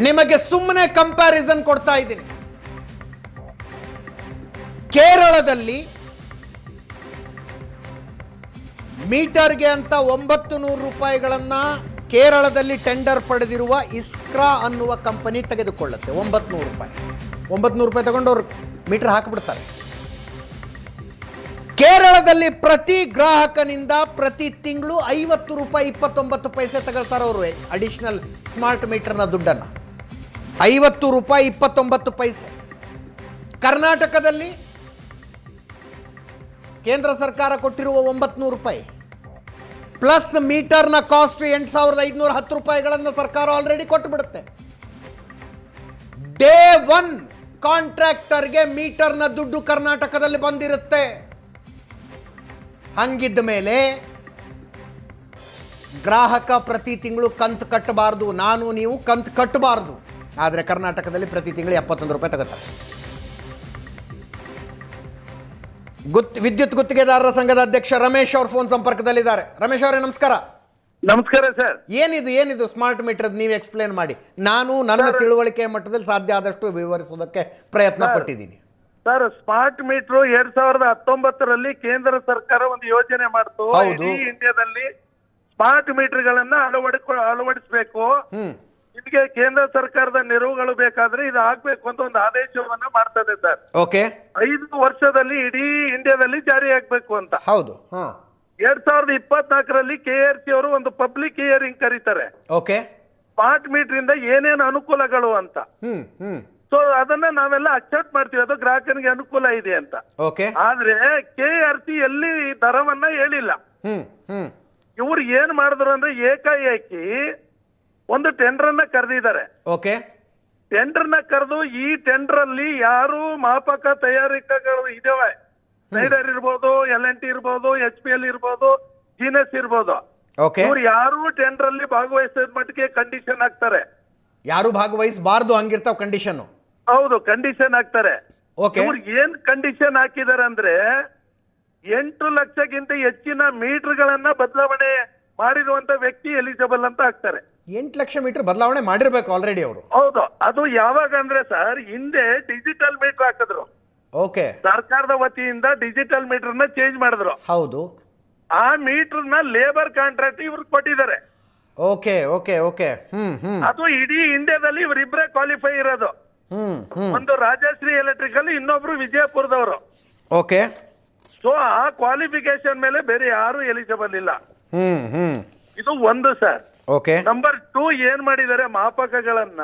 ನಿಮಗೆ ಸುಮ್ಮನೆ ಕಂಪ್ಯಾರಿಸನ್ ಕೊಡ್ತಾ ಇದ್ದೀನಿ. ಕೇರಳದಲ್ಲಿ ಮೀಟರ್ಗೆ ಅಂತ 900 ರೂಪಾಯಿಗಳನ್ನ ಕೇರಳದಲ್ಲಿ ಟೆಂಡರ್ ಪಡೆದಿರುವ ಇಸ್ಕ್ರಾ ಅನ್ನುವ ಕಂಪನಿ ತೆಗೆದುಕೊಳ್ಳುತ್ತೆ. 900 ರೂಪಾಯಿ 900 ರೂಪಾಯಿ ತಗೊಂಡು ಅವ್ರು ಮೀಟರ್ ಹಾಕಿಬಿಡ್ತಾರೆ. ಕೇರಳದಲ್ಲಿ ಪ್ರತಿ ಗ್ರಾಹಕನಿಂದ ಪ್ರತಿ ತಿಂಗಳು 50 ರೂಪಾಯಿ 29 ಪೈಸೆ ತಗೊಳ್ತಾರೆ ಅವರು ಅಡಿಷನಲ್ ಸ್ಮಾರ್ಟ್ ಮೀಟರ್ನ ದುಡ್ಡನ್ನು. 50 ರೂಪಾಯಿ 29 ಪೈಸೆ. ಕರ್ನಾಟಕದಲ್ಲಿ ಕೇಂದ್ರ ಸರ್ಕಾರ ಕೊಟ್ಟಿರುವ 900 ರೂಪಾಯಿ ಪ್ಲಸ್ ಮೀಟರ್ನ ಕಾಸ್ಟ್ 8,510 ರೂಪಾಯಿಗಳನ್ನು ಸರ್ಕಾರ ಆಲ್ರೆಡಿ ಕೊಟ್ಟು ಬಿಡುತ್ತೆ. ಡೇ 1 ಕಾಂಟ್ರಾಕ್ಟರ್ಗೆ ಮೀಟರ್ನ ದುಡ್ಡು ಕರ್ನಾಟಕದಲ್ಲಿ ಬಂದಿರುತ್ತೆ. ಹಂಗಿದ್ದ ಮೇಲೆ ಗ್ರಾಹಕ ಪ್ರತಿ ತಿಂಗಳು ಕಂತು ಕಟ್ಟಬಾರ್ದು, ನಾನು ನೀವು ಕಂತು ಕಟ್ಟಬಾರ್ದು. ಆದರೆ ಕರ್ನಾಟಕದಲ್ಲಿ ಪ್ರತಿ ತಿಂಗಳು 71 ರೂಪಾಯಿ ತಗೋತಾರೆ. ವಿದ್ಯುತ್ ಗುತ್ತಿಗೆದಾರರ ಸಂಘದ ಅಧ್ಯಕ್ಷ ರಮೇಶ್ ಅವರು ಫೋನ್ ಸಂಪರ್ಕದಲ್ಲಿದ್ದಾರೆ. ರಮೇಶ್ ಅವರೇ ನಮಸ್ಕಾರ. ನಮಸ್ಕಾರ ಸರ್. ಏನಿದು ಸ್ಮಾರ್ಟ್ ಮೀಟರ್ ನೀವು ಎಕ್ಸ್ಪ್ಲೇನ್ ಮಾಡಿ. ನಾನು ನನ್ನ ತಿಳುವಳಿಕೆ ಮಟ್ಟದಲ್ಲಿ ಸಾಧ್ಯ ಆದಷ್ಟು ವಿವರಿಸೋದಕ್ಕೆ ಪ್ರಯತ್ನ ಪಟ್ಟಿದ್ದೀನಿ. ಸರ್, ಸ್ಮಾರ್ಟ್ ಮೀಟರ್ 2019ರಲ್ಲಿ ಕೇಂದ್ರ ಸರ್ಕಾರ ಒಂದು ಯೋಜನೆ ಮಾಡ್ತು. ಇಡೀ ಇಂಡಿಯಾದಲ್ಲಿ ಸ್ಮಾರ್ಟ್ ಮೀಟರ್ ಗಳನ್ನ ಅಳವಡಿಸಬೇಕು. ಇದಕ್ಕೆ ಕೇಂದ್ರ ಸರ್ಕಾರದ ನೆರವುಗಳು ಬೇಕಾದ್ರೆ ಇದು ಆಗ್ಬೇಕು ಅಂತ ಒಂದು ಆದೇಶವನ್ನ ಮಾಡ್ತದೆ ಸರ್. ಓಕೆ. 5 ವರ್ಷದಲ್ಲಿ ಇಡೀ ಇಂಡಿಯಾದಲ್ಲಿ ಜಾರಿ ಆಗ್ಬೇಕು ಅಂತ. ಹೌದು. 2024ರಲ್ಲಿ KRC ಅವರು ಒಂದು ಪಬ್ಲಿಕ್ ಹಿಯರಿಂಗ್ ಕರೀತಾರೆ. ಓಕೆ. ಸ್ಮಾರ್ಟ್ ಮೀಟರ್ ಇಂದ ಏನೇನು ಅನುಕೂಲಗಳು ಅಂತ. ಸೊ ಅದನ್ನ ನಾವೆಲ್ಲ ಅಕ್ಸೆಪ್ಟ್ ಮಾಡ್ತೀವಿ, ಅದು ಗ್ರಾಹಕನಿಗೆ ಅನುಕೂಲ ಇದೆ ಅಂತ. ಓಕೆ. ಆದ್ರೆ KRC ಎಲ್ಲಿ ದರವನ್ನ ಹೇಳಿಲ್ಲ. ಇವ್ರು ಏನ್ ಮಾಡಿದ್ರು ಅಂದ್ರೆ ಏಕಾಏಕಿ ಒಂದು ಟೆಂಡರ್ ಅನ್ನ ಕರೆದಿದ್ದಾರೆ. ಓಕೆ. ಟೆಂಡರ್ನ ಕರೆದು ಈ ಟೆಂಡರ್ ಅಲ್ಲಿ ಯಾರು ಮಾಪಕ ತಯಾರಿಕೆಗಳು ಇದಾವೆ, ಸ್ನೈಡರ್ ಇರ್ಬೋದು, L&T ಇರ್ಬೋದು, HPL ಇರ್ಬೋದು, GNS ಇರ್ಬೋದು, ಇವ್ರು ಯಾರು ಟೆಂಡರ್ ಅಲ್ಲಿ ಭಾಗವಹಿಸಿದ ಮಟ್ಟಿಗೆ ಕಂಡೀಷನ್ ಹಾಕ್ತಾರೆ. ಯಾರು ಭಾಗವಹಿಸಬಾರ್ದು ಹಂಗಿರ್ತಾವ ಕಂಡೀಷನ್. ಹೌದು, ಕಂಡೀಷನ್ ಹಾಕ್ತಾರೆ. ಇವ್ರು ಏನ್ ಕಂಡೀಷನ್ ಹಾಕಿದಾರೆ ಅಂದ್ರೆ 8 ಲಕ್ಷಕ್ಕಿಂತ ಹೆಚ್ಚಿನ ಮೀಟರ್ ಗಳನ್ನ ಬದಲಾವಣೆ ಮಾಡಿರುವಂತ ವ್ಯಕ್ತಿ ಎಲಿಜಿಬಲ್ ಅಂತ ಹಾಕ್ತಾರೆ. 8 ಲಕ್ಷ ಮೀಟರ್ ಬದಲಾವಣೆ ಮಾಡಿರ್ಬೇಕು ಆಲ್ರೆಡಿ ಅವರು. ಹೌದು. ಅದು ಯಾವಾಗ ಅಂದ್ರೆ ಸರ್, ಹಿಂದೆ ಡಿಜಿಟಲ್ ಮೀಟರ್ ಹಾಕಿದ್ರು. ಓಕೆ. ಸರ್ಕಾರದ ವತಿಯಿಂದ ಡಿಜಿಟಲ್ ಮೀಟರ್ ನ ಚೇಂಜ್ ಮಾಡಿದ್ರು. ಹೌದು. ಆ ಮೀಟರ್ ನ ಲೇಬರ್ ಕಾಂಟ್ರಾಕ್ಟ್ ಇವ್ರು ಕೊಟ್ಟಿದ್ದಾರೆ. Okay okay okay. ಅದು ಇಡೀ ಇಂಡಿಯಾದಲ್ಲಿ ಇವರಿಬ್ಬರೇ ಕ್ವಾಲಿಫೈ ಇರೋದು. ಒಂದು ರಾಜಶ್ರೀ ಎಲೆಕ್ಟ್ರಿಕಲ್, ಇನ್ನೊಬ್ರು ವಿಜಯಪುರದವರು. ಓಕೆ. ಸೊ ಆ ಕ್ವಾಲಿಫಿಕೇಶನ್ ಮೇಲೆ ಬೇರೆ ಯಾರು ಎಲಿಜಿಬಲ್ ಇಲ್ಲ. ಇದು ಒಂದು ಸರ್. ಓಕೆ. ನಂಬರ್ 2 ಏನ್ ಮಾಡಿದ್ದಾರೆ, ಮಾಪಕಗಳನ್ನ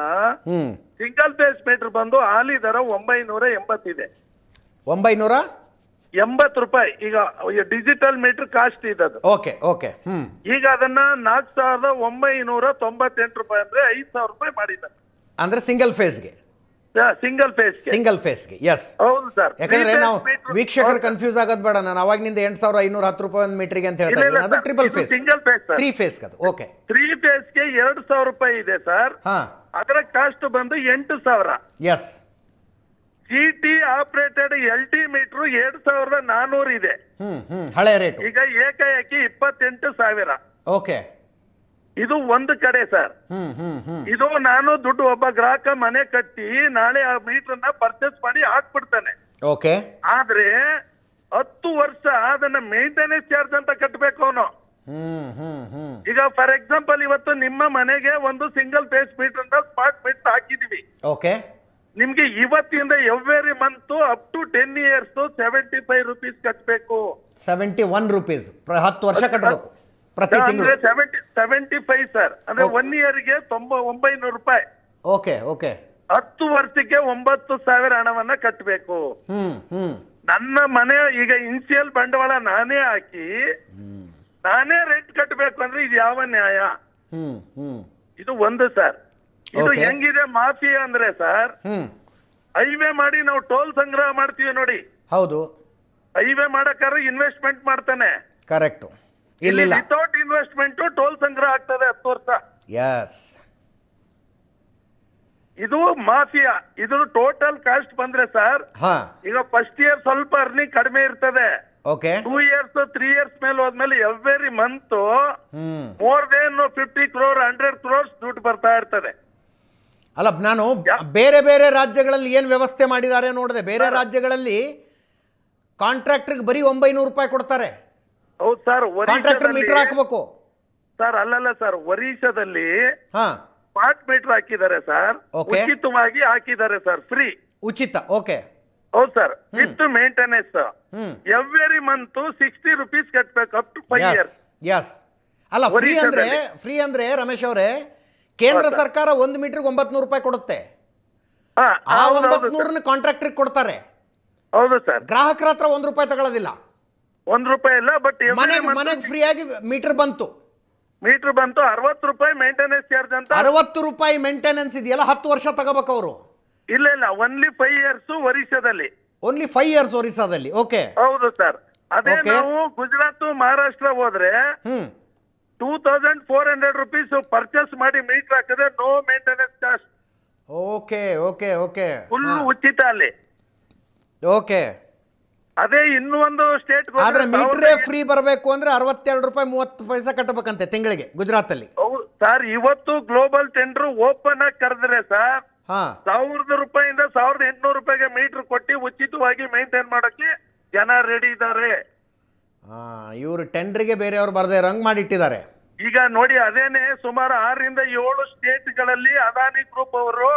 ಸಿಂಗಲ್ ಫೇಸ್ ಮೀಟರ್ ಬಂದು ಹಾಲಿ ದರ 980 ಇದೆ. 980 ರೂಪಾಯಿ ಈಗ ಡಿಜಿಟಲ್ ಮೀಟರ್ ಕಾಸ್ಟ್ ಇದದು. Okay okay. ಈಗ ಅದನ್ನ 4,998 ರೂಪಾಯಿ ಅಂದ್ರೆ 5,000 ರೂಪಾಯಿ ಮಾಡಿದ್ದಾರೆ. ಅಂದ್ರೆ ಸಿಂಗಲ್ ಫೇಸ್ಗೆ. ಸಿಂಗಲ್ ಫೇಸ್ಗೆ ಎಸ್. ಹೌದು ಸರ್. ಯಾಕಂದ್ರೆ ನಾವು ವೀಕ್ಷಕರು ಕನ್ಫ್ಯೂಸ್ ಆಗೋದು ಬೇಡ. ನಾನು ಅವಾಗಿನಿಂದ 8,510 ರೂಪಾಯಿ ಒಂದು ಮೀಟರ್ಗೆ ಅಂತ ಹೇಳ್ತಾ ಇದ್ದೀನಿ. ಅದು triple phase, single phase, 3 phase ಅದು. ಓಕೆ. 3 ಫೇಸ್ಗೆ 2,000 ರೂಪಾಯಿ ಇದೆ ಸರ್. ಅದರ ಕಾಸ್ಟ್ ಬಂದು 8,000. Yes. GT operated LT meter 2,400 ಇದೆ. ಹಳೆ ರೇಟ್. ಈಗ ಏಕಾಏಕಿ 28,000. ಓಕೆ. ಇದು ಒಂದು ಕಡೆ ಸರ್. ಇದು ನಾನು ದುಡ್ಡು ಒಬ್ಬ ಗ್ರಾಹಕ ಮನೆ ಕಟ್ಟಿ ನಾಳೆ ಆ ಮೀಟರ್ ನ ಪರ್ಚೇಸ್ ಮಾಡಿ ಹಾಕ್ಬಿಡ್ತಾನೆ. ಓಕೆ. ಆದ್ರೆ 10 ವರ್ಷ ಅದನ್ನ ಮೇಂಟೆನೆನ್ಸ್ ಚಾರ್ಜ್ ಅಂತ ಕಟ್ಟಬೇಕು ಅವನು. ಈಗ ಫಾರ್ ಎಕ್ಸಾಂಪಲ್ ಇವತ್ತು ನಿಮ್ಮ ಮನೆಗೆ ಒಂದು single phase meter smart meter ಹಾಕಿದೀವಿ. ಓಕೆ. ನಿಮ್ಗೆ ಇವತ್ತಿಂದ every month up to 10 years 75 rupees ಕಟ್ಟಬೇಕು. 71 ರೂಪೀಸ್ 10 ವರ್ಷ ಕಟ್ಟಬೇಕು ಪ್ರತಿ ತಿಂಗಳು. 75 ಸರ್. ಅಂದ್ರೆ 1 ಇಯರ್ಗೆ 900 ರೂಪಾಯಿ. Okay okay. 10 ವರ್ಷಕ್ಕೆ 9,000 ಹಣವನ್ನ ಕಟ್ಟಬೇಕು. ನನ್ನ ಮನೆ ಈಗ ಇನ್ಸಿಯಲ್ ಬಂಡವಾಳ ನಾನೇ ಹಾಕಿ ನಾನೇ ರೆಂಟ್ ಕಟ್ಟಬೇಕು ಅಂದ್ರೆ ಇದು ಯಾವ ನ್ಯಾಯ? ಇದು ಒಂದು ಸರ್. ಇದು ಹೆಂಗಿದೆ ಮಾಫಿಯಾ ಅಂದ್ರೆ ಸರ್, ಹೈವೇ ಮಾಡಿ ನಾವು ಟೋಲ್ ಸಂಗ್ರಹ ಮಾಡ್ತೀವಿ ನೋಡಿ. ಹೌದು. ಹೈವೇ ಮಾಡಕ್ಕಾದ್ರೆ ಇನ್ವೆಸ್ಟ್ಮೆಂಟ್ ಮಾಡ್ತಾನೆ. ಕರೆಕ್ಟ್. ವಿತೌಟ್ ಇನ್ವೆಸ್ಟ್ಮೆಂಟ್ ಟೋಲ್ ಸಂಗ್ರಹ ಆಗ್ತದೆ 10 ವರ್ಷ. ಎಸ್. ಇದು ಮಾಫಿಯಾ. ಇದು ಟೋಟಲ್ ಕಾಸ್ಟ್ ಬಂದ್ರೆ ಸರ್, ಈಗ ಫಸ್ಟ್ ಇಯರ್ ಸ್ವಲ್ಪ ಅರ್ನಿಂಗ್ ಕಡಿಮೆ ಇರ್ತದೆ. ಓಕೆ. 2 years 3 years ಮೇಲೆ ಹೋದ್ಮೇಲೆ every month more than 50 crore 100 crores ದುಡ್ಡು ಬರ್ತಾ ಇರ್ತದೆ. ಅಲ್ಲ ನಾನು ಬೇರೆ ಬೇರೆ ರಾಜ್ಯಗಳಲ್ಲಿ ಏನು ವ್ಯವಸ್ಥೆ ಮಾಡಿದ್ದಾರೆ ನೋಡಿದೆ. ಬೇರೆ ರಾಜ್ಯಗಳಲ್ಲಿ ಕಾಂಟ್ರಾಕ್ಟರ್ಗೆ ಬರೀ 900 ರೂಪಾಯಿ ಕೊಡ್ತಾರೆ. ಹೌದು ಸರ್, ಕಾಂಟ್ರಾಕ್ಟರ್ ಮೀಟರ್ ಹಾಕಬೇಕು ಸರ್. ಅಲ್ಲಲ್ಲ ಸರ್, ಒರಿಸ್ಸಾದಲ್ಲಿ ಹಾ ಸ್ಮಾರ್ಟ್ ಮೀಟರ್ ಹಾಕಿದ್ದಾರೆ ಸರ್. Okay. ಉಚಿತವಾಗಿ ಹಾಕಿದ್ದಾರೆ ಸರ್, ಫ್ರೀ ಉಚಿತ. ಓಕೆ. ಹೌದು sir, with maintenance. Hmm every month 60 rupees ಕಟ್ಬೇಕು ಅಪ್ ಟು 5 years. ಯಸ್. ಅಲ್ಲ ಫ್ರೀ ಅಂದ್ರೆ ರಮೇಶ್ ಅವರೇ, ಕೇಂದ್ರ ಸರ್ಕಾರ 1 ಮೀಟರ್ಗೆ 900 ರೂಪಾಯಿ ಕೊಡುತ್ತೆ. ಹಾ, ಆ ಹೌದು 900 ಕಾಂಟ್ರಾಕ್ಟರ್ಗೆ ಕೊಡ್ತಾರೆ. ಹೌದು ಸರ್. ಗ್ರಾಹಕರ ಹತ್ರ 1 ರೂಪಾಯಿ ತಗೊಳ್ಳೋದಿಲ್ಲ. 1 ರೂಪಾಯಿ ಇಲ್ಲ, ಬಟ್ ಮನೆಗೆ ಫ್ರೀಯಾಗಿ ಮೀಟರ್ ಬಂತು. ಮೀಟರ್ ಬಂತು. 60 ರೂಪಾಯಿ ಮೇಂಟೆನೆನ್ಸ್ ಚಾರ್ಜ್ ಅಂತ. 60 ರೂಪಾಯಿ ಮೇಂಟೆನೆನ್ಸ್ ಇದೆಯಲ್ಲ, 10 ವರ್ಷ ತಗೋಬೇಕು ಅವರು. ಇಲ್ಲ ಇಲ್ಲ, ಓನ್ಲಿ 5 years ಒರಿಸ್ಸಾದಲ್ಲಿ. ಓನ್ಲಿ 5 years ಒರಿಸ್ಸಾದಲ್ಲಿ. ಓಕೆ. ಹೌದು ಸರ್. ಅದೇ Okay. ನಾವು ಗುಜರಾತ್ ಮಹಾರಾಷ್ಟ್ರ ಹೋದ್ರೆ 2400 rupees ಪರ್ಚೇಸ್ ಮಾಡಿ ಮೀಟರ್ ಹಾಕಿದ್ರೆ no maintenance charge. Okay okay okay full ಉಚಿತ ಅಲ್ಲಿ. ಓಕೆ. ಅದೇ ಇನ್ನೂ ಒಂದು ಸ್ಟೇಟ್ ಆದ್ರೆ ಮೀಟರೇ ಫ್ರೀ ಬರಬೇಕು ಅಂದ್ರೆ 62 ರೂಪಾಯಿ 30 ಪೈಸೆ ಕಟ್ಟಬೇಕಂತೆ ತಿಂಗಳಿಗೆ ಗುಜರಾತಲ್ಲಿ. ಸರ್, ಇವತ್ತು ಗ್ಲೋಬಲ್ ಟೆಂಡರ್ ಓಪನ್ ಆಗಿ ಕರೆದ್ರೆ ಸರ್, ಹಾ 1000 ರೂಪಾಯಿಂದ 1800 ರೂಪಾಯಿಗೆ ಮೀಟರ್ ಕೊಟ್ಟು ಉಚಿತವಾಗಿ ಮೇಂಟೈನ್ ಮಾಡಕ್ಕೆ ಜನ ರೆಡಿ ಇದ್ದಾರೆ. ಇವರು ಟೆಂಡರ್ಗೆ ಬೇರೆಯವ್ರು ಬರದೇ ಇರೋಂಗ್ ಮಾಡಿಟ್ಟಿದ್ದಾರೆ. ಈಗ ನೋಡಿ, ಅದೇನೆ ಸುಮಾರು 6 ರಿಂದ 7 ಸ್ಟೇಟ್ಗಳಲ್ಲಿ ಅದಾನಿ ಗ್ರೂಪ್ ಅವರು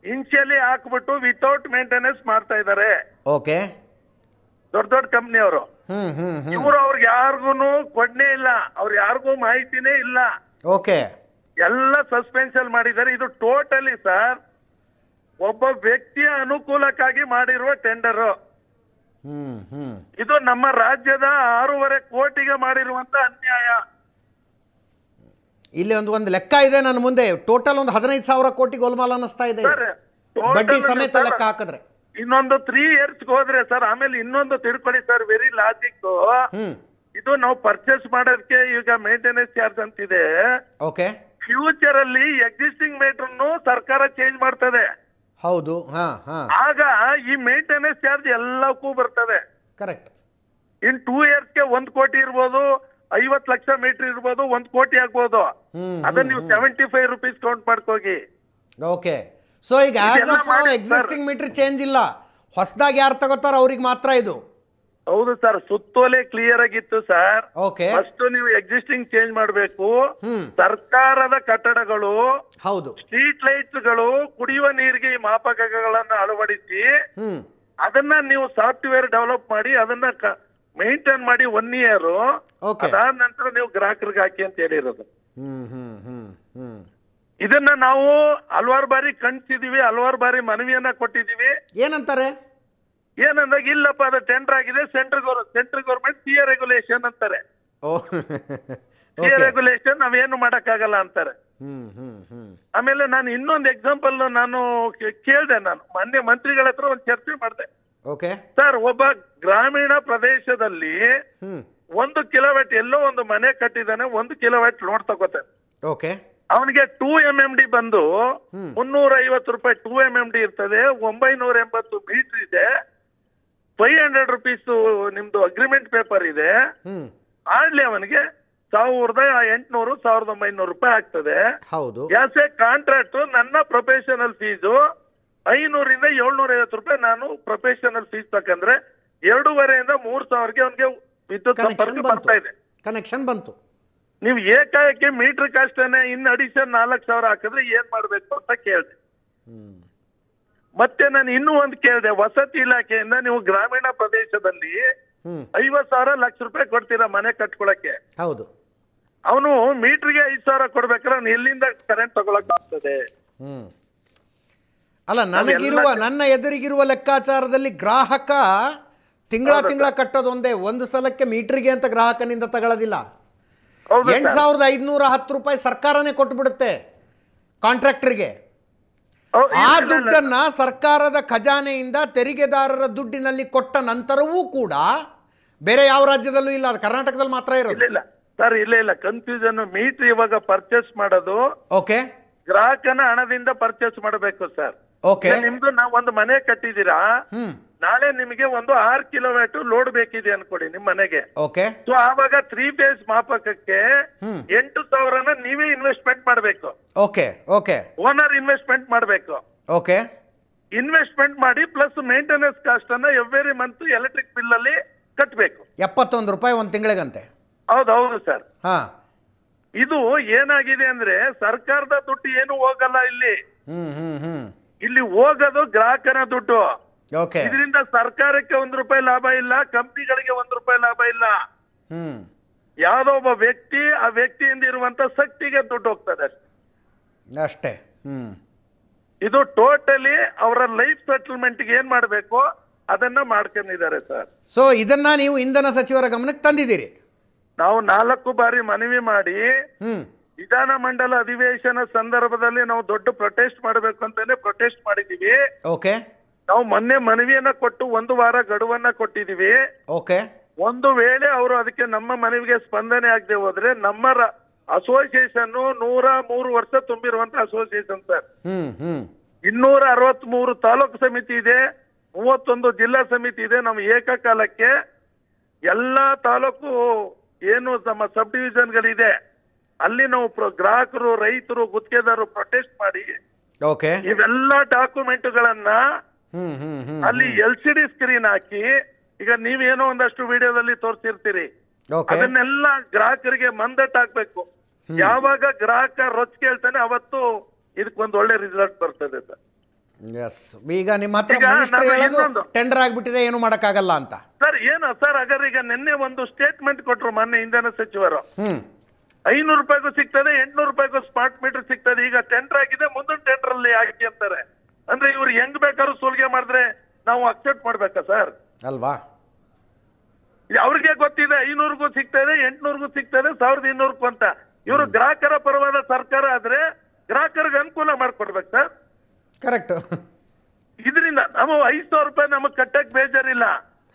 ಇನ್ಶಿಯಲಿ ಹಾಕ್ಬಿಟ್ಟು ವಿತೌಟ್ ಮೇಂಟೆನೆನ್ಸ್ ಮಾಡ್ತಾ ಇದ್ದಾರೆ. ಓಕೆ. ದೊಡ್ಡ ದೊಡ್ಡ ಕಂಪ್ನಿ ಅವರು. ಇವರು ಅವ್ರಿಗೆ ಯಾರಿಗೂ ಕೊಡ್ನೇ ಇಲ್ಲ, ಅವ್ರು ಯಾರಿಗೂ ಮಾಹಿತಿನೇ ಇಲ್ಲ. ಓಕೆ. ಎಲ್ಲ ಸಸ್ಪೆನ್ಷನ್ ಮಾಡಿದ್ದಾರೆ. ಇದು ಟೋಟಲಿ ಸರ್ ಒಬ್ಬ ವ್ಯಕ್ತಿಯ ಅನುಕೂಲಕ್ಕಾಗಿ ಮಾಡಿರುವ ಟೆಂಡರ್. ಇದು ನಮ್ಮ ರಾಜ್ಯದ 6.5 ಕೋಟಿಗೆ ಮಾಡಿರುವಂತ ಅನ್ಯಾಯ. ಇಲ್ಲಿ ಒಂದು ಲೆಕ್ಕ ಇದೆ ನನ್ನ ಮುಂದೆ. ಟೋಟಲ್ ಒಂದು 15,000 ಕೋಟಿ ಗೋಲ್ಮಾಲ್ ಅನ್ನಿಸ್ತಾ ಇದೆ, ಬಡ್ಡಿ ಸಮೇತ ಲೆಕ್ಕ ಹಾಕಿದ್ರೆ. ಇನ್ನೊಂದು 3 years ಹೋದ್ರೆ ಸರ್, ಆಮೇಲೆ ಇನ್ನೊಂದು ತಿಳ್ಕೊಳ್ಳಿ ಸರ್, ವೆರಿ ಲಾಜಿಕ್. ಇದು ನಾವು ಪರ್ಚೇಸ್ ಮಾಡೋದಕ್ಕೆ ಈಗ ಮೇಂಟೆನೆನ್ಸ್ ಚಾರ್ಜ್ ಅಂತಿದೆ. ಓಕೆ. ಫ್ಯೂಚರ್ ಅಲ್ಲಿ ಎಕ್ಸಿಸ್ಟಿಂಗ್ ಮೀಟರ್ ಸರ್ಕಾರ ಚೇಂಜ್ ಮಾಡ್ತದೆ. ಹೌದು. ಆಗ ಈ ಮೇಂಟೆನೆನ್ಸ್ ಚಾರ್ಜ್ ಎಲ್ಲಕ್ಕೂ ಬರ್ತದೆ. ಕರೆಕ್ಟ್. ಇನ್ 2 yearsಗೆ 1 ಕೋಟಿ ಇರ್ಬೋದು, 50 ಲಕ್ಷ ಮೀಟರ್ ಇರ್ಬೋದು, 1 ಕೋಟಿ ಆಗ್ಬೋದು. ಅದನ್ನ ನೀವು 75 rupees ಕೌಂಟ್ ಮಾಡ್ಕೋಗಿ. ಓಕೆ. ಸೊ ಈಗ ಎಕ್ಸಿಸ್ಟಿಂಗ್ ಮೀಟರ್ ಚೇಂಜ್ ಇಲ್ಲ, ಹೊಸದಾಗಿ ಯಾರು ತಗೋತಾರ ಅವ್ರಿಗೆ ಮಾತ್ರ ಇದು. ಹೌದು ಸರ್, ಸುತ್ತೋಲೆ ಕ್ಲಿಯರ್ ಆಗಿತ್ತು ಸರ್. ಓಕೆ. ಫಸ್ಟ್ ನೀವು ಎಕ್ಸಿಸ್ಟಿಂಗ್ ಚೇಂಜ್ ಮಾಡಬೇಕು. ಸರ್ಕಾರದ ಕಟ್ಟಡಗಳು, ಹೌದು, ಸ್ಟ್ರೀಟ್ ಲೈಟ್ಸ್ಗಳು, ಕುಡಿಯುವ ನೀರಿಗೆ ಈ ಮಾಪಕಗಳನ್ನು ಅಳವಡಿಸಿ ಅದನ್ನ ನೀವು ಸಾಫ್ಟ್ವೇರ್ ಡೆವಲಪ್ ಮಾಡಿ ಅದನ್ನ ಮೇಂಟೈನ್ ಮಾಡಿ 1 year. ಅದಾದ ನಂತರ ನೀವು ಗ್ರಾಹಕರಿಗೆ ಹಾಕಿ ಅಂತ ಹೇಳಿರೋದು. ಇದನ್ನ ನಾವು ಹಲವಾರು ಬಾರಿ ಕಣ್ಸಿದೀವಿ, ಹಲವಾರು ಬಾರಿ ಮನವಿಯನ್ನ ಕೊಟ್ಟಿದೀವಿ. ಏನಂತಾರೆ? ಏನಂದಾಗ ಇಲ್ಲಪ್ಪ ಅದು ಟೆಂಡರ್ ಆಗಿದೆ, ಸೆಂಟ್ರಲ್ ಗೌರ್ಮೆಂಟ್ ಸಿಎ ರೆಗ್ಯುಲೇಷನ್ ಅಂತಾರೆ. ಸಿಎ ರೆಗ್ಯುಲೇಷನ್ ನಾವೇನು ಮಾಡಕ್ಕಾಗಲ್ಲ ಅಂತಾರೆ. ಆಮೇಲೆ ನಾನು ಇನ್ನೊಂದು ಎಕ್ಸಾಂಪಲ್ ನಾನು ಕೇಳಿದೆ. ನಾನು ಮೊನ್ನೆ ಮಂತ್ರಿಗಳ ಹತ್ರ ಒಂದು ಚರ್ಚೆ ಮಾಡಿದೆ. ಸರ್, ಒಬ್ಬ ಗ್ರಾಮೀಣ ಪ್ರದೇಶದಲ್ಲಿ 1 ಕಿಲೋವ್ಯಾಟ್ ಎಲ್ಲೋ ಒಂದು ಮನೆ ಕಟ್ಟಿದ್ದಾನೆ, 1 ಕಿಲೋವ್ಯಾಟ್ ಲೋನ್ ತಗೋತಾನೆ. ಅವನಿಗೆ 2 MMD ಬಂದು 350 ರೂಪಾಯಿ 2 MMD ಇರ್ತದೆ, 980 ಮೀಟರ್ ಇದೆ, 500 rupees ನಿಮ್ದು ಅಗ್ರಿಮೆಂಟ್ ಪೇಪರ್ ಇದೆ. ಆಡ್ಲಿ ಅವನಿಗೆ 1800 1900 ರೂಪಾಯಿ ಆಗ್ತದೆ. ಆಸ್ ಎ ಕಾಂಟ್ರಾಕ್ಟ್ ನನ್ನ ಪ್ರೊಫೆಷನಲ್ ಫೀಸು 500 ರಿಂದ 750 ರೂಪಾಯಿ ನಾನು ಪ್ರೊಫೆಷನಲ್ ಫೀಸ್ ತಕಂದ್ರೆ 2,500 ರಿಂದ 3,000ಗೆ ಅವನಿಗೆ ವಿದ್ಯುತ್ ಸಂಪರ್ಕ ಬರ್ತಾ ಇದೆ, ಕನೆಕ್ಷನ್ ಬಂತು. ನೀವು ಏಕಾಏಕಿ ಮೀಟರ್ ಕಾಸ್ಟೇನೆ ಇನ್ ಅಡಿಷನ್ 4,000 ಹಾಕಿದ್ರೆ ಏನ್ ಮಾಡ್ಬೇಕು ಅಂತ ಕೇಳಿದೆ. ಮತ್ತೆ ನಾನು ಇನ್ನೂ ಒಂದು ಕೇಳಿದೆ, ವಸತಿ ಇಲಾಖೆಯಿಂದ ನೀವು ಗ್ರಾಮೀಣ ಪ್ರದೇಶದಲ್ಲಿ 50,000 ಲಕ್ಷ ರೂಪಾಯಿ ಕೊಡ್ತೀರಾ ಮನೆ ಕಟ್ಕೊಳಕ್ಕೆ. ಹೌದು. ಅವನು ಮೀಟರ್ಗೆ 5,000 ಕೊಡ್ಬೇಕಾದ್ರೆ ಅವ್ನು ಎಲ್ಲಿಂದ ಕರೆಂಟ್ ತಗೊಳಕ್ ಆಗ್ತದೆ? ಅಲ್ಲ, ನನ್ನ ಎದುರಿಗಿರುವ ಲೆಕ್ಕಾಚಾರದಲ್ಲಿ ಗ್ರಾಹಕ ತಿಂಗಳ ಕಟ್ಟೋದು ಒಂದು ಸಲಕ್ಕೆ ಮೀಟರ್ಗೆ ಅಂತ ಗ್ರಾಹಕನಿಂದ ತಗೊಳ್ಳೋದಿಲ್ಲ. 8,510 ರೂಪಾಯಿ ಸರ್ಕಾರನೇ ಕೊಟ್ಟು ಬಿಡುತ್ತೆ ಕಾಂಟ್ರಾಕ್ಟರ್ಗೆ. ಆ ದುಡ್ಡನ್ನ ಸರ್ಕಾರದ ಖಜಾನೆಯಿಂದ ತೆರಿಗೆದಾರರ ದುಡ್ಡಿನಲ್ಲಿ ಕೊಟ್ಟ ನಂತರವೂ ಕೂಡ ಬೇರೆ ಯಾವ ರಾಜ್ಯದಲ್ಲೂ ಇಲ್ಲ, ಅದು ಕರ್ನಾಟಕದಲ್ಲಿ ಮಾತ್ರ ಇರೋದು. ಇಲ್ಲ ಸರ್, ಇಲ್ಲ ಕನ್ಫ್ಯೂಷನ್. ಮೀಟರ್ ಇವಾಗ ಪರ್ಚೇಸ್ ಮಾಡೋದು ಗ್ರಾಹಕನ ಹಣದಿಂದ ಪರ್ಚೇಸ್ ಮಾಡಬೇಕು ಸರ್. ಓಕೆ. ನಿಮ್ದು ನಾವು ಒಂದು ಮನೆ ಕಟ್ಟಿದೀರಾ, ನಾಳೆ ನಿಮಗೆ ಒಂದು 6 ಕಿಲೋವ್ಯಾಟ್ ಲೋಡ್ ಬೇಕಿದೆ ಅನ್ಕೊಡಿ ನಿಮ್ ಮನೆಗೆ. ಓಕೆ. ಸೊ ಆವಾಗ 3 ಫೇಸ್ ಮಾಪಕಕ್ಕೆ 8,000 ನೀವೇ ಇನ್ವೆಸ್ಟ್ಮೆಂಟ್ ಮಾಡಬೇಕು. ಓಕೆ. ಓಕೆ. ಓನರ್ ಇನ್ವೆಸ್ಟ್ಮೆಂಟ್ ಮಾಡಬೇಕು. ಓಕೆ. ಇನ್ವೆಸ್ಟ್ಮೆಂಟ್ ಮಾಡಿ ಪ್ಲಸ್ ಮೇಂಟೆನೆನ್ಸ್ ಕಾಸ್ಟ್ ಅನ್ನ ಎವ್ರಿ ಮಂತ್ ಎಲೆಕ್ಟ್ರಿಕ್ ಬಿಲ್ ಅಲ್ಲಿ ಕಟ್ಟಬೇಕು. 71 ರೂಪಾಯಿ ಒಂದು ತಿಂಗಳಿಗಂತೆ. ಹೌದು ಸರ್. ಹಾ. ಇದು ಏನಾಗಿದೆ ಅಂದ್ರೆ ಸರ್ಕಾರದ ದುಡ್ಡು ಏನು ಹೋಗಲ್ಲ ಇಲ್ಲಿ. ಇಲ್ಲಿ ಹೋಗೋದು ಗ್ರಾಹಕನ ದುಡ್ಡು. ಓಕೆ. ಇದರಿಂದ ಸರ್ಕಾರಕ್ಕೆ 1 ರೂಪಾಯಿ ಲಾಭ ಇಲ್ಲ, ಕಂಪ್ನಿಗಳಿಗೆ 1 ರೂಪಾಯಿ ಲಾಭ ಇಲ್ಲ. ಯಾವ್ದೋ ಒಬ್ಬ ವ್ಯಕ್ತಿ, ಆ ವ್ಯಕ್ತಿಯಿಂದ ಇರುವಂತ ಶಕ್ತಿಗೆ ದುಡ್ಡು ಹೋಗ್ತದೆ ಅಷ್ಟೇ. ಇದು ಟೋಟಲಿ ಅವರ ಲೈಫ್ ಸೆಟಲ್ಮೆಂಟ್ ಏನ್ ಮಾಡ್ಬೇಕು ಅದನ್ನ ಮಾಡ್ಕೊಂಡಿದ್ದಾರೆ ಸರ್. ಸೊ ಇದನ್ನ ನೀವು ಇಂಧನ ಸಚಿವರ ಗಮನಕ್ಕೆ ತಂದಿದ್ದೀರಿ? ನಾವು 4 ಬಾರಿ ಮನವಿ ಮಾಡಿ ವಿಧಾನ ಮಂಡಲ ಅಧಿವೇಶನ ಸಂದರ್ಭದಲ್ಲಿ ನಾವು ದೊಡ್ಡ ಪ್ರೊಟೆಸ್ಟ್ ಮಾಡಬೇಕು ಅಂತಾನೆ ಪ್ರೊಟೆಸ್ಟ್ ಮಾಡಿದೀವಿ. ಓಕೆ. ನಾವು ಮೊನ್ನೆ ಮನವಿಯನ್ನ ಕೊಟ್ಟು 1 ವಾರ ಗಡುವನ್ನ ಕೊಟ್ಟಿದೀವಿ. ಓಕೆ. ಒಂದು ವೇಳೆ ಅವರು ಅದಕ್ಕೆ ನಮ್ಮ ಮನವಿಗೆ ಸ್ಪಂದನೆ ಆಗದೆ ಹೋದ್ರೆ ನಮ್ಮ ಅಸೋಸಿಯೇಷನ್ 103 ವರ್ಷ ತುಂಬಿರುವಂತ ಅಸೋಸಿಯೇಷನ್ ಸರ್. 263 ತಾಲೂಕು ಸಮಿತಿ ಇದೆ, 31 ಜಿಲ್ಲಾ ಸಮಿತಿ ಇದೆ. ನಾವು ಏಕಕಾಲಕ್ಕೆ ಎಲ್ಲಾ ತಾಲೂಕು ಏನು ನಮ್ಮ ಸಬ್ ಡಿವಿಷನ್ಗಳಿದೆ ಅಲ್ಲಿ ನಾವು ಗ್ರಾಹಕರು, ರೈತರು, ಗುತ್ತಿಗೆದಾರರು ಪ್ರೊಟೆಸ್ಟ್ ಮಾಡಿ ಇವೆಲ್ಲ ಡಾಕ್ಯುಮೆಂಟ್ಗಳನ್ನ ಅಲ್ಲಿ LCD ಸ್ಕ್ರೀನ್ ಹಾಕಿ, ಈಗ ನೀವೇನೋ ಒಂದಷ್ಟು ವಿಡಿಯೋದಲ್ಲಿ ತೋರಿಸಿರ್ತೀರಿ, ಅದನ್ನೆಲ್ಲ ಗ್ರಾಹಕರಿಗೆ ಮಂದಟ್ ಹಾಕ್ಬೇಕು. ಯಾವಾಗ ಗ್ರಾಹಕ ರೊಚ್ಚ ಹೇಳ್ತಾನೆ ಅವತ್ತು ಇದಕ್ಕೊಂದು ಒಳ್ಳೆ ರಿಸಲ್ಟ್ ಬರ್ತದೆ ಸರ್. ಈಗ ನಿಮ್ಮ ಹತ್ರ ಟೆಂಡರ್ ಆಗ್ಬಿಟ್ಟಿದೆ, ಏನು ಮಾಡಕ್ಕಾಗಲ್ಲ ಅಂತ ಸರ್. ಏನು ಸರ್, ಹಾಗಾದ್ರೆ ಈಗ ನಿನ್ನೆ ಒಂದು ಸ್ಟೇಟ್ಮೆಂಟ್ ಕೊಟ್ರು ಮೊನ್ನೆ ಇಂಧನ ಸಚಿವರು, 500 ರೂಪಾಯಿಗೂ ಸಿಗ್ತದೆ, 800 ರೂಪಾಯಿಗೂ ಸ್ಮಾರ್ಟ್ ಮೀಟರ್ ಸಿಗ್ತದೆ. ಈಗ ಟೆಂಡರ್ ಆಗಿದೆ, ಮುಂದಿನ ಟೆಂಡರ್ ಅಲ್ಲಿ ಹಾಕಿ ಅಂತಾರೆ. ಅಂದ್ರೆ ಇವ್ರು ಹೆಂಗ್ ಬೇಕಾದ್ರೂ ಸುಲಿಗೆ ಮಾಡಿದ್ರೆ ನಾವು ಅಕ್ಸೆಪ್ಟ್ ಮಾಡ್ಬೇಕಾ ಸರ್? ಅಲ್ವಾ? ಅವ್ರಿಗೆ ಗೊತ್ತಿದೆ 500ಗೂ ಸಿಗ್ತದೆ, 800ಗೂ ಸಿಗ್ತದೆ, 1200ಕ್ಕೂ ಅಂತ. ಇವರು ಗ್ರಾಹಕರ ಪರವಾದ ಸರ್ಕಾರ ಆದ್ರೆ ಗ್ರಾಹಕರಿಗೆ ಅನುಕೂಲ ಮಾಡ್ಕೊಡ್ಬೇಕು ಸರ್. ಕರೆಕ್ಟ್. ಇದರಿಂದ ನಾವು 5,000 ರೂಪಾಯಿ ನಮಗ್ ಕಟ್ಟಕ್ ಬೇಜಾರಿಲ್ಲ.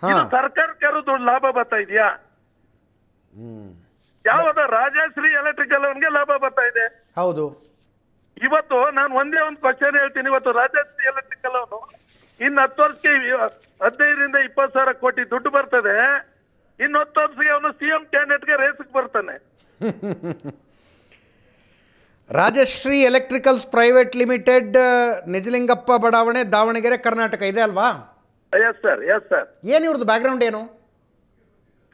ಇದು ಸರ್ಕಾರಕ್ಕೆ ದುಡ್ಡು ಲಾಭ ಬರ್ತಾ ಇದೆಯಾ? ಯಾವ್ದ ರಾಜಶ್ರೀ ಎಲೆಕ್ಟ್ರಿಕಲ್ ಅವನ್ಗೆ ಲಾಭ ಬರ್ತಾ ಇದೆ. ಹೌದು. ಇವತ್ತು ನಾನು ಒಂದೇ ಒಂದು ಕ್ವಶನ್ ಹೇಳ್ತೀನಿ. ಇವತ್ತು ರಾಜಶ್ರೀ ಎಲೆಕ್ಟ್ರಿಕಲ್ ಅವನು ಇನ್ನು 10 ವರ್ಷಕ್ಕೆ 15ರಿಂದ 20,000 ಕೋಟಿ ದುಡ್ಡು ಬರ್ತದೆ. ಇನ್ನು 10 ವರ್ಷಕ್ಕೆ ಅವನು CM ಕ್ಯಾಂಡಿಡೇಟ್ಗೆ ರೇಸ್ಗೆ ಬರ್ತಾನೆ. Rajashree electricals private limited, Nijalingappa ಬಡಾವಣೆ, ದಾವಣಗೆರೆ, ಕರ್ನಾಟಕ ಇದೆ ಅಲ್ವಾ? Yes sir, yes sir. ಏನು ಇವ್ರದ್ದು ಬ್ಯಾಕ್ಗ್ರೌಂಡ್ ಏನು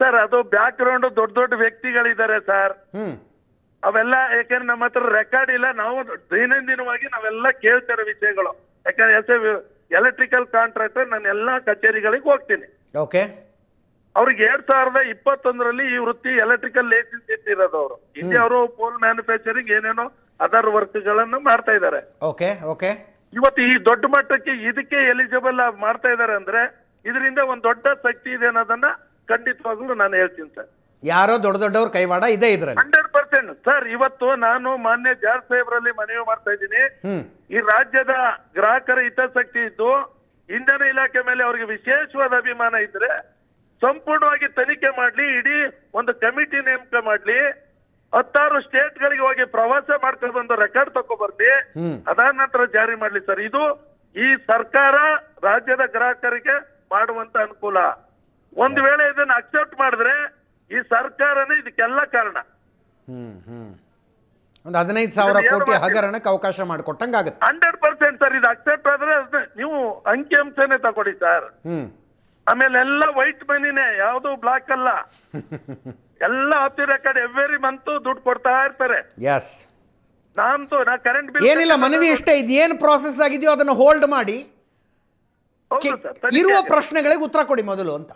ಸರ್? ಅದು ಬ್ಯಾಕ್ ಗ್ರೌಂಡ್ ದೊಡ್ಡ ದೊಡ್ಡ ವ್ಯಕ್ತಿಗಳಿದ್ದಾರೆ ಸರ್. ಅವೆಲ್ಲ ಯಾಕಂದ್ರೆ ನಮ್ಮ ಹತ್ರ ರೆಕಾರ್ಡ್ ಇಲ್ಲ. ನಾವು ದೈನಂದಿನವಾಗಿ ನಾವೆಲ್ಲ ಕೇಳ್ತಾರೆ ವಿಷಯಗಳು. ಯಾಕಂದ್ರೆ ಎಲೆಕ್ಟ್ರಿಕಲ್ ಕಾಂಟ್ರಾಕ್ಟರ್ ನಾನು ಎಲ್ಲಾ ಕಚೇರಿಗಳಿಗೆ ಹೋಗ್ತೀನಿ. ಓಕೆ. ಅವ್ರಿಗೆ 2021ರಲ್ಲಿ ಈ ವೃತ್ತಿ ಎಲೆಕ್ಟ್ರಿಕಲ್ ಲೈಸೆನ್ಸ್ ಇಟ್ಟಿರೋದು. ಅವರು ಇಲ್ಲಿ ಅವರು ಪೋಲ್ ಮ್ಯಾನುಫ್ಯಾಕ್ಚರಿಂಗ್ ಏನೇನೋ ಅದರ್ ವರ್ಕ್ ಗಳನ್ನ ಮಾಡ್ತಾ ಇದ್ದಾರೆ. ಓಕೆ. ಓಕೆ. ಇವತ್ತು ಈ ದೊಡ್ಡ ಮಟ್ಟಕ್ಕೆ ಇದಕ್ಕೆ ಎಲಿಜಿಬಲ್ ಮಾಡ್ತಾ ಇದ್ದಾರೆ ಅಂದ್ರೆ ಇದರಿಂದ ಒಂದು ದೊಡ್ಡ ಶಕ್ತಿ ಇದೆ ಅನ್ನೋದನ್ನ ಖಂಡಿತವಾಗ್ಲೂ ನಾನು ಹೇಳ್ತೀನಿ ಸರ್. ಯಾರೋ ದೊಡ್ಡ ದೊಡ್ಡವ್ರ ಕೈವಾಡ ಇದೆ ಇದ್ರಲ್ಲಿ 100% ಸರ್. ಇವತ್ತು ನಾನು ಮಾನ್ಯ ಜಾರ್ಜ್ ಸಾಹೇಬ್ರಲ್ಲಿ ಮನವಿ ಮಾಡ್ತಾ ಇದ್ದೀನಿ. ಈ ರಾಜ್ಯದ ಗ್ರಾಹಕರ ಹಿತಾಸಕ್ತಿ ಇದ್ದು ಇಂಧನ ಇಲಾಖೆ ಮೇಲೆ ಅವರಿಗೆ ವಿಶೇಷವಾದ ಅಭಿಮಾನ ಇದ್ರೆ ಸಂಪೂರ್ಣವಾಗಿ ತನಿಖೆ ಮಾಡ್ಲಿ, ಇಡೀ ಒಂದು ಕಮಿಟಿ ನೇಮಕ ಮಾಡ್ಲಿ, 16 ಸ್ಟೇಟ್ ಗಳಿಗೆ ಹೋಗಿ ಪ್ರವಾಸ ಮಾಡ್ಕೊಂಡು ಬಂದು ರೆಕಾರ್ಡ್ ತಗೊಂಡ್ಬರ್ಲಿ, ಅದಾದ ನಂತರ ಜಾರಿ ಮಾಡ್ಲಿ ಸರ್. ಇದು ಈ ಸರ್ಕಾರ ರಾಜ್ಯದ ಗ್ರಾಹಕರಿಗೆ ಮಾಡುವಂತ ಅನುಕೂಲ. ಒಂದು ವೇಳೆ ಇದನ್ನ ಅಕ್ಸೆಪ್ಟ್ ಮಾಡಿದ್ರೆ ಈ ಸರ್ಕಾರನೇ ಇದಕ್ಕೆಲ್ಲ ಕಾರಣ. ಒಂದು 15,000 ಕೋಟಿ ಹಗರಣಕ್ಕೆ ಅವಕಾಶ ಮಾಡಿಕೊಟ್ಟಂಗಾಗುತ್ತೆ. 100% ಸರ್. ಇದು ಅಕ್ಸೆಪ್ಟ್ ಆದ್ರೆ ನೀವು ಅಂಕಿ ಅಂಶನೇ ತಗೊಳ್ಳಿ ಸರ್. ಆಮೇಲೆ ಎಲ್ಲ ವೈಟ್ ಮನಿನೇ, ಯಾವುದು ಬ್ಲಾಕ್ ಅಲ್ಲ. ಎಲ್ಲ ಆಫ್ ರೆಕಾರ್ಡ್ ಎವ್ರಿ ಮಂತ್ ದುಡ್ಡು ಕೊಡ್ತಾ ಇರ್ತಾರೆ. ನಾ ಕರೆಂಟ್ ಬಿಲ್ ಏನಿಲ್ಲ, ಮನವಿ ಇಷ್ಟೇ. ಇದೇನು ಪ್ರಾಸೆಸ್ ಆಗಿದೆಯೋ ಅದನ್ನು ಹೋಲ್ಡ್ ಮಾಡಿ ಇರುವ ಪ್ರಶ್ನೆಗಳಿಗೆ ಉತ್ತರ ಕೊಡಿ ಮೊದಲು ಅಂತ.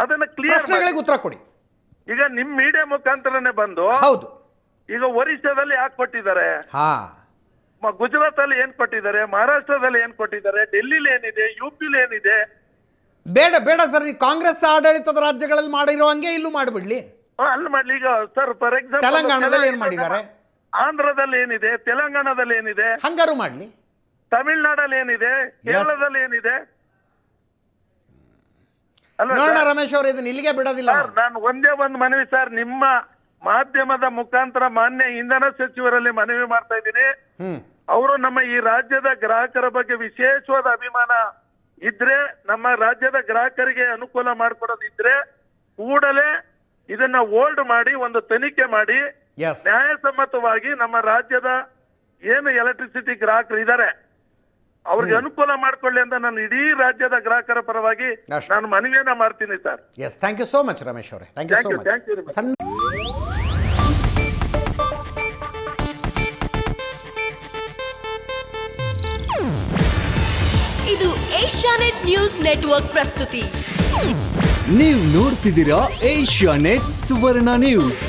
ಅದನ್ನ ಕ್ಲಿಯರ್ ಪ್ರಶ್ನೆಗಳಿಗೆ ಉತ್ತರ ಕೊಡಿ. ಈಗ ನಿಮ್ ಮೀಡಿಯಾ ಮುಖಾಂತರನೇ ಬಂದು, ಹೌದು, ಈಗ ಒರಿಸ್ಸಾದಲ್ಲಿ ಯಾಕೆ ಕೊಟ್ಟಿದ್ದಾರೆ, ಗುಜರಾತ್ ಅಲ್ಲಿ ಏನ್ ಕೊಟ್ಟಿದ್ದಾರೆ, ಮಹಾರಾಷ್ಟ್ರದಲ್ಲಿ ಏನ್ ಕೊಟ್ಟಿದ್ದಾರೆ, ಡೆಲ್ಲಿಲಿ ಏನಿದೆ, UP-ಲಿ ಏನಿದೆ? ಬೇಡ ಬೇಡ ಸರ್, ಕಾಂಗ್ರೆಸ್ ಆಡಳಿತದ ರಾಜ್ಯಗಳಲ್ಲಿ ಮಾಡಿರೋ ಹಂಗೆ ಇಲ್ಲೂ ಮಾಡ್ಬಿಡ್ಲಿ. ಅಲ್ಲಿ ಮಾಡ್ಲಿ. ಈಗ ಸರ್ ಫಾರ್ ಎಕ್ಸಾಂಪಲ್ ತೆಲಂಗಾಣದಲ್ಲಿ ಏನ್ ಮಾಡಿದ್ದಾರೆ, ಆಂಧ್ರದಲ್ಲಿ ಏನಿದೆ, ತೆಲಂಗಾಣದಲ್ಲಿ ಏನಿದೆ, ಹಂಗಾರು ಮಾಡ್ಲಿ. ತಮಿಳ್ನಾಡಲ್ಲಿ ಏನಿದೆ, ಕೇರಳದಲ್ಲಿ ಏನಿದೆ? ನೋಡೋಣ ರಮೇಶ್ ಅವರು, ಇದನ್ನ ಇಲ್ಲಿಗೆ ಬಿಡೋದಿಲ್ಲ. ನಾನು ಒಂದೇ ಒಂದು ಮನವಿ ಸರ್, ನಿಮ್ಮ ಮಾಧ್ಯಮದ ಮುಖಾಂತರ ಮಾನ್ಯ ಇಂಧನ ಸಚಿವರಲ್ಲಿ ಮನವಿ ಮಾಡ್ತಾ ಇದ್ದೀನಿ. ಅವರು ನಮ್ಮ ಈ ರಾಜ್ಯದ ಗ್ರಾಹಕರ ಬಗ್ಗೆ ವಿಶೇಷವಾದ ಅಭಿಮಾನ ಇದ್ರೆ, ನಮ್ಮ ರಾಜ್ಯದ ಗ್ರಾಹಕರಿಗೆ ಅನುಕೂಲ ಮಾಡಿಕೊಡೋದಿದ್ರೆ ಕೂಡಲೇ ಇದನ್ನ ಹೋಲ್ಡ್ ಮಾಡಿ ಒಂದು ತನಿಖೆ ಮಾಡಿ Yes. ನ್ಯಾಯಸಮ್ಮತವಾಗಿ ನಮ್ಮ ರಾಜ್ಯದ ಏನು ಎಲೆಕ್ಟ್ರಿಸಿಟಿ ಗ್ರಾಹಕರು ಇದ್ದಾರೆ ಅವ್ರಿಗೆ ಅನುಕೂಲ ಮಾಡ್ಕೊಳ್ಳಿ ಅಂತ ನಾನು ಇಡೀ ರಾಜ್ಯದ ಗ್ರಾಹಕರ ಪರವಾಗಿ ಅಷ್ಟೇ. ನಾನು ಮನವಿಯನ್ನ ಮಾಡ್ತೀನಿ sir. Yes, thank you so much Ramesh ಅವರೇ. Thank you so much. Thank you. ಸಣ್ಣ ಇದು ಏಷ್ಯಾನೆಟ್ ನ್ಯೂಸ್ ನೆಟ್ವರ್ಕ್ ಪ್ರಸ್ತುತಿ. ನೀವು ನೋಡ್ತಿದ್ದೀರಾ ಏಷ್ಯಾನೆಟ್ ಸುವರ್ಣ ನ್ಯೂಸ್.